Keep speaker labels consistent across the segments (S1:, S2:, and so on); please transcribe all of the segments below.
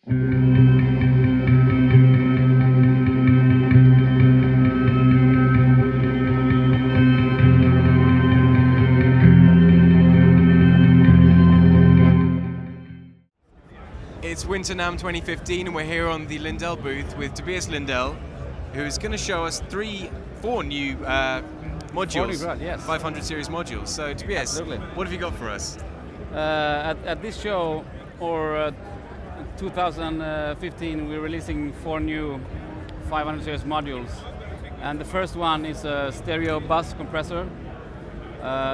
S1: It's Winter NAMM 2015 and we're here on the Lindell booth with Tobias Lindell, who's going to show us four new modules,
S2: yes.
S1: 500 series modules. So Tobias,
S2: Absolutely.
S1: What have you got for us?
S2: At this show, or 2015, we're releasing 4 new 500 series modules. And the first one is a stereo bus compressor.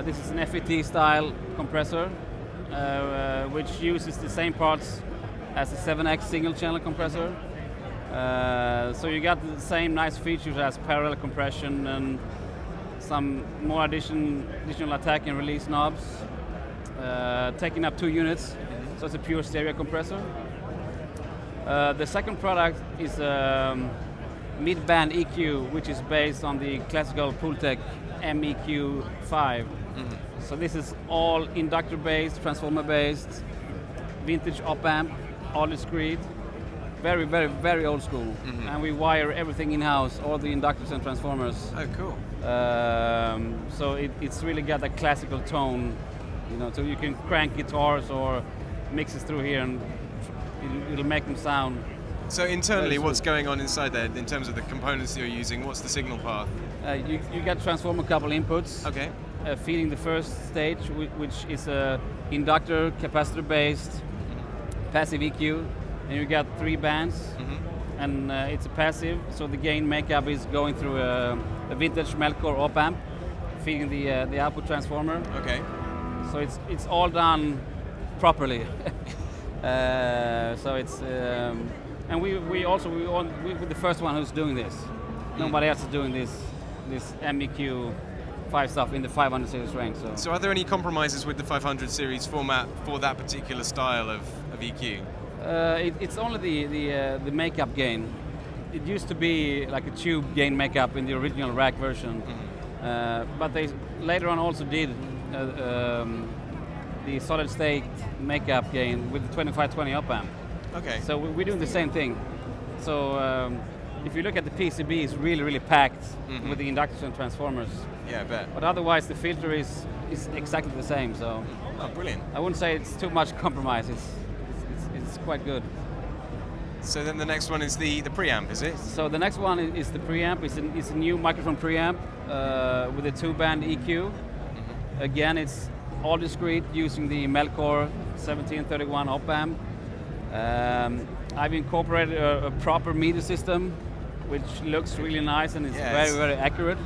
S2: This is an FET style compressor, which uses the same parts as a 7X single channel compressor. So you got the same nice features as parallel compression and some more additional attack and release knobs, taking up 2 units, so it's a pure stereo compressor. The second product is a mid-band EQ, which is based on the classical Pultec MEQ5. So this is all inductor-based, transformer-based, vintage op-amp, all discrete, very, very, very old school. And we wire everything in-house, all the inductors and transformers.
S1: Oh, cool.
S2: So it's really got a classical tone, so you can crank guitars or mix it through here and it'll make them sound.
S1: So internally, what's going on inside there in terms of the components you're using? What's the signal path?
S2: You got transformer couple inputs.
S1: Okay.
S2: Feeding the first stage, which is a inductor, capacitor-based, passive EQ, and you got 3 bands, and it's a passive, so the gain makeup is going through a vintage Melcore op-amp, feeding the output transformer.
S1: Okay.
S2: So it's all done properly. So it's and we're the first one who's doing this. Nobody else is doing this MEQ5 stuff in the 500 series range.
S1: So are there any compromises with the 500 series format for that particular style of EQ?
S2: It's only the makeup gain. It used to be like a tube gain makeup in the original rack version, but they later on also did the solid state makeup gain with the 2520 op-amp.
S1: Okay.
S2: So we're doing the same thing. So if you look at the PCB, it's really, really packed with the inductors and transformers.
S1: Yeah, I bet.
S2: But otherwise, the filter is exactly the same. So.
S1: Oh, brilliant.
S2: I wouldn't say it's too much compromise. It's quite good.
S1: So then the next one is the preamp, is it?
S2: So the next one is the preamp. It's a new microphone preamp with a 2-band EQ. Again, it's all discrete using the Melcore 1731 op-amp. I've incorporated a proper meter system, which looks really nice and is very, very accurate.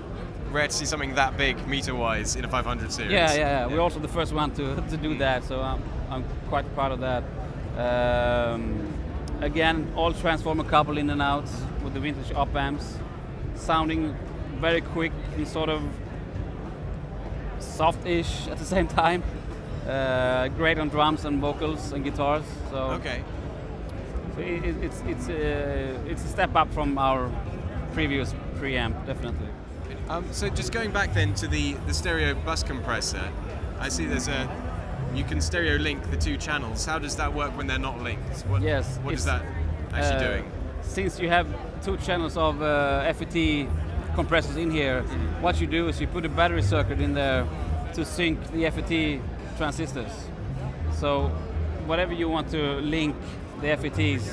S1: Rare to see something that big meter-wise in a 500 series.
S2: Yeah. We're also the first one to do that, so I'm quite proud of that. Again, all transformer couple in and out with the vintage op-amps, sounding very quick and sort of soft-ish at the same time. Great on drums and vocals and guitars. So
S1: okay.
S2: So it's a step up from our previous preamp, definitely.
S1: So just going back then to the stereo bus compressor, I see you can stereo link the 2 channels. How does that work when they're not linked? What is that actually doing?
S2: Since you have 2 channels of FET compressors in here, what you do is you put a battery circuit in there to sync the FET transistors. So whatever you want to link the FETs,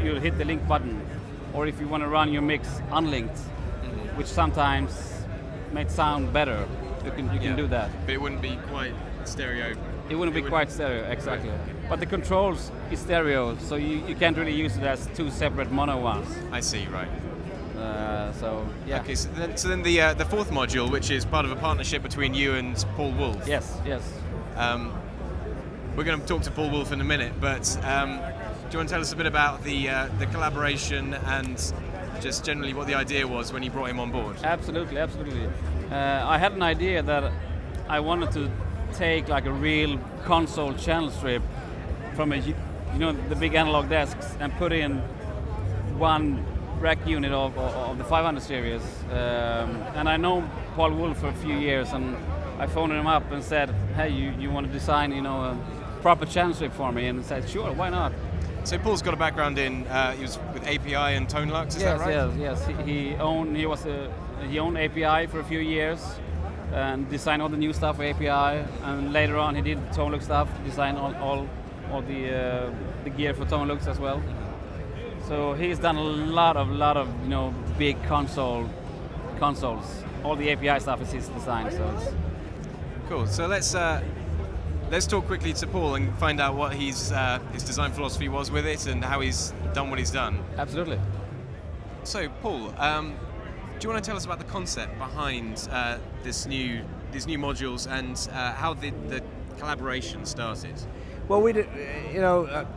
S2: you'll hit the link button. Or if you want to run your mix unlinked, which sometimes may sound better, you can do that.
S1: But it wouldn't be quite stereo.
S2: It wouldn't be quite stereo, exactly. Right. But the controls is stereo, so you can't really use it as 2 separate mono ones.
S1: I see, right.
S2: So yeah.
S1: Okay, so then the 4th module, which is part of a partnership between you and Paul Wolf.
S2: Yes.
S1: We're going to talk to Paul Wolf in a minute, but do you want to tell us a bit about the collaboration and just generally what the idea was when you brought him on board?
S2: Absolutely. I had an idea that I wanted to take like a real console channel strip from the big analog desks and put in one rack unit of the 500 series. And I know Paul Wolf for a few years, and I phoned him up and said, hey, you want to design a proper channel strip for me? And he said, sure, why not?
S1: So Paul's got a background in, he was with API and Tone Lux, is that right?
S2: Yes. He owned API for a few years and designed all the new stuff for API, and later on he did Tone Lux stuff, designed all the gear for Tone Lux as well. So he's done a lot of big consoles. All the API stuff is his design. So it's
S1: cool. So let's talk quickly to Paul and find out what his design philosophy was with it and how he's done what he's done.
S2: Absolutely.
S1: So Paul, do you want to tell us about the concept behind these new modules and how the collaboration started?
S3: Well, we did,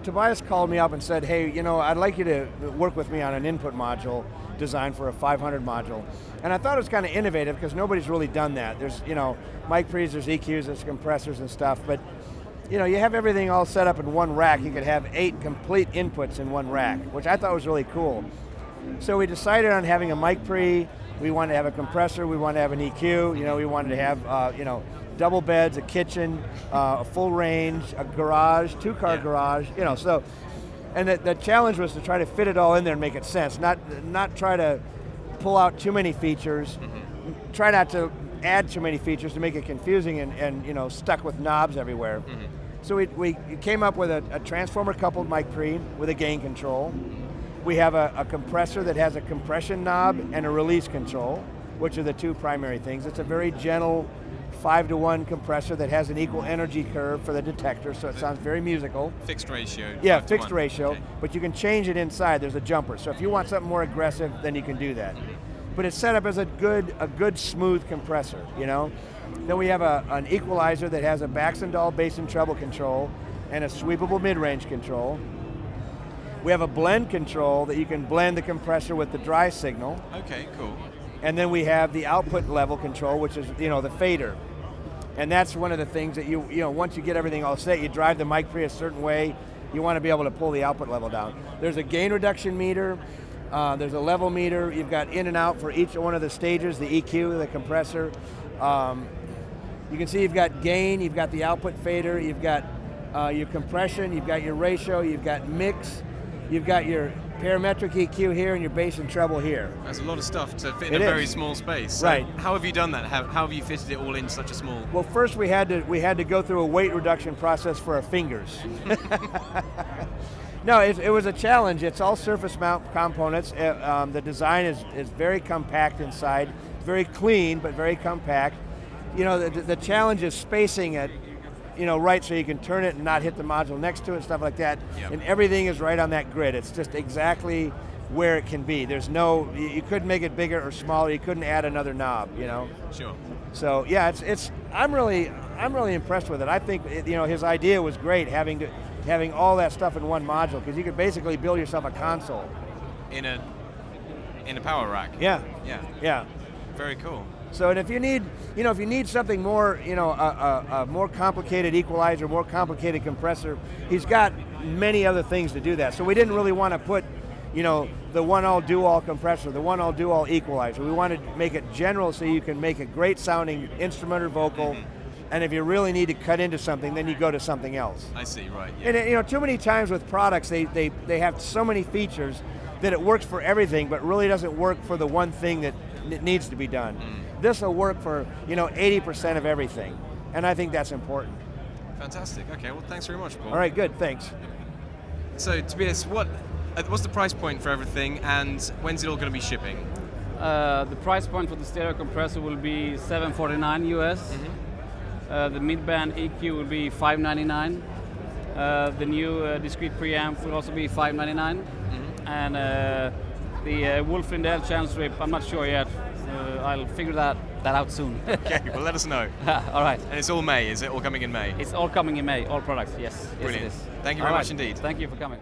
S3: Tobias called me up and said, hey, I'd like you to work with me on an input module design for a 500 module. And I thought it was kind of innovative because nobody's really done that. There's, mic pre's, there's EQs, there's compressors and stuff, but you have everything all set up in one rack. You could have 8 complete inputs in one rack, which I thought was really cool. So we decided on having a mic pre, we wanted to have a compressor, we wanted to have an EQ, we wanted to have, double beds, a kitchen, a full range, a garage, 2-car garage, so. And the challenge was to try to fit it all in there and make it sense, not try to pull out too many features, try not to add too many features to make it confusing and stuck with knobs everywhere. So we came up with a transformer coupled mic pre with a gain control. We have a compressor that has a compression knob and a release control, which are the 2 primary things. It's a very gentle 5-to-1 compressor that has an equal energy curve for the detector, so it sounds very musical.
S1: Fixed ratio.
S3: Yeah, fixed ratio,
S1: okay.
S3: But you can change it inside. There's a jumper, so if you want something more aggressive, then you can do that. But it's set up as a good smooth compressor, Then we have an equalizer that has a Baxandall bass and treble control and a sweepable mid-range control. We have a blend control that you can blend the compressor with the dry signal.
S1: Okay, cool.
S3: And then we have the output level control, which is the fader. And that's one of the things that once you get everything all set, you drive the mic pre a certain way, you want to be able to pull the output level down. There's a gain reduction meter, there's a level meter, you've got in and out for each one of the stages, the EQ, the compressor. You can see you've got gain, you've got the output fader, you've got your compression, you've got your ratio, you've got mix, you've got your parametric EQ here and your bass and treble here.
S1: There's a lot of stuff to fit in a very small space. So
S3: right.
S1: How have you done that? How have you fitted it all in such a small?
S3: Well, first we had to go through a weight reduction process for our fingers. No, it was a challenge. It's all surface mount components. The design is very compact inside, very clean but very compact. The challenge is spacing it right so you can turn it and not hit the module next to it and stuff like that. Yep. And everything is right on that grid. It's just exactly where it can be. There's you couldn't make it bigger or smaller. You couldn't add another knob,
S1: Sure.
S3: So yeah, I'm really impressed with it. I think his idea was great, having all that stuff in one module, because you could basically build yourself a console.
S1: In a power rack.
S3: Yeah.
S1: Yeah.
S3: Yeah.
S1: Very cool.
S3: So, and if you need something more, a more complicated equalizer, more complicated compressor, he's got many other things to do that. So we didn't really want to put, the one-all do-all compressor, the one-all do-all equalizer. We wanted to make it general so you can make a great sounding instrument or vocal. And if you really need to cut into something, then you go to something else.
S1: I see, right. Yeah.
S3: And too many times with products, they have so many features that it works for everything, but really doesn't work for the one thing that needs to be done. This will work for 80% of everything, and I think that's important.
S1: Fantastic. Okay, well, thanks very much, Paul.
S3: All right, good. Thanks.
S1: So, Tobias, what's the price point for everything, and when's it all going to be shipping?
S2: The price point for the stereo compressor will be $749 US. The mid-band EQ will be $599. The new discrete preamp will also be $599. And the Wolf Lindell channel strip, I'm not sure yet. I'll figure that out soon.
S1: Okay, well, let us know.
S2: All right.
S1: And it's all May, is it? All coming in May?
S2: It's all coming in May, all products, yes.
S1: Brilliant.
S2: Yes, it is.
S1: Thank you very much indeed.
S2: Thank you for coming.